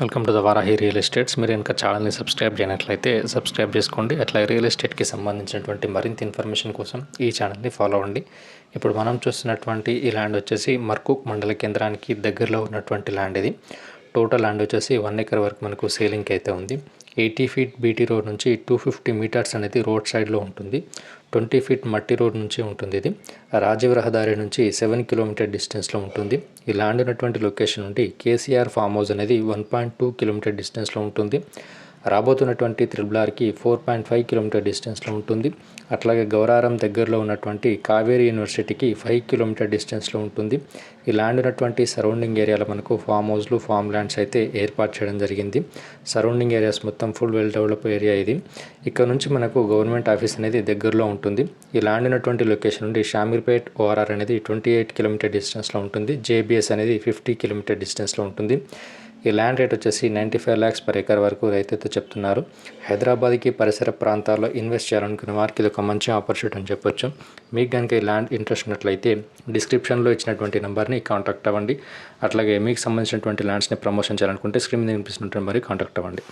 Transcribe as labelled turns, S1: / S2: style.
S1: Welcome to the Varahi real estates. మీరు ఇంకా ఛానల్ని సబ్స్క్రైబ్ చేయనట్లయితే సబ్స్క్రైబ్ చేసుకోండి. అట్లాగే రియల్ ఎస్టేట్కి సంబంధించినటువంటి మరింత ఇన్ఫర్మేషన్ కోసం ఈ ఛానల్ని ఫాలో అవ్వండి. ఇప్పుడు మనం చూస్తున్నటువంటి ఈ ల్యాండ్ వచ్చేసి మర్కూక్ మండల కేంద్రానికి దగ్గరలో ఉన్నటువంటి ల్యాండ్ ఇది. టోటల్ ల్యాండ్ వచ్చేసి 1 ఎకర్ వరకు మనకు సేలింగ్కి అయితే ఉంది. 80 ఫీట్ బీటీ రోడ్ నుంచి 250 మీటర్స్ అనేది రోడ్ సైడ్లో ఉంటుంది. 20 ఫీట్ మట్టి రోడ్ నుంచి ఉంటుంది. ఇది రాజీవ్ రహదారి నుంచి 7 కిలోమీటర్ డిస్టెన్స్లో ఉంటుంది. ఈ ల్యాండ్ ఉన్నటువంటి లొకేషన్ నుండి కేసీఆర్ ఫామ్ హౌస్ అనేది 1.2 కిలోమీటర్ డిస్టెన్స్లో ఉంటుంది. రాబోతున్నటువంటి త్రిబులార్కి 4.5 కిలోమీటర్ డిస్టెన్స్లో ఉంటుంది. అట్లాగే గౌరారం దగ్గరలో ఉన్నటువంటి కావేరీ యూనివర్సిటీకి 5 కిలోమీటర్ డిస్టెన్స్లో ఉంటుంది. ఈ ల్యాండ్ ఉన్నటువంటి సరౌండింగ్ ఏరియాలో మనకు ఫామ్ హౌస్లు, ఫామ్ ల్యాండ్స్ అయితే ఏర్పాటు చేయడం జరిగింది. సరౌండింగ్ ఏరియాస్ మొత్తం ఫుల్ వెల్ డెవలప్ ఏరియా ఇది. ఇక్కడ నుంచి మనకు గవర్నమెంట్ ఆఫీస్ అనేది దగ్గరలో ఉంటుంది. ఈ ల్యాండ్ ఉన్నటువంటి లొకేషన్ నుండి షామీర్పేట్ ఓఆర్ఆర్ అనేది 28 కిలోమీటర్ డిస్టెన్స్లో ఉంటుంది. జేబీఎస్ అనేది 50 కిలోమీటర్ డిస్టెన్స్లో ఉంటుంది. ఈ ల్యాండ్ రేట్ వచ్చేసి 95 lakhs per acre వరకు రైతుతో చెప్తున్నారు. హైదరాబాద్కి పరిసర ప్రాంతాల్లో ఇన్వెస్ట్ చేయాలనుకునే వారికి ఇది ఒక మంచి ఆపర్చునిటీ అని చెప్పొచ్చు. మీకు కనుక ఈ ల్యాండ్ ఇంట్రెస్ట్ ఉన్నట్లయితే డిస్క్రిప్షన్లో ఇచ్చినటువంటి నెంబర్ని కాంటాక్ట్ అవ్వండి. అట్లాగే మీకు సంబంధించినటువంటి ల్యాండ్స్ని ప్రమోషన్ చేయాలనుకుంటే స్క్రీన్ మీద కనిపిస్తున్నటువంటి మరి కాంటాక్ట్ అవ్వండి.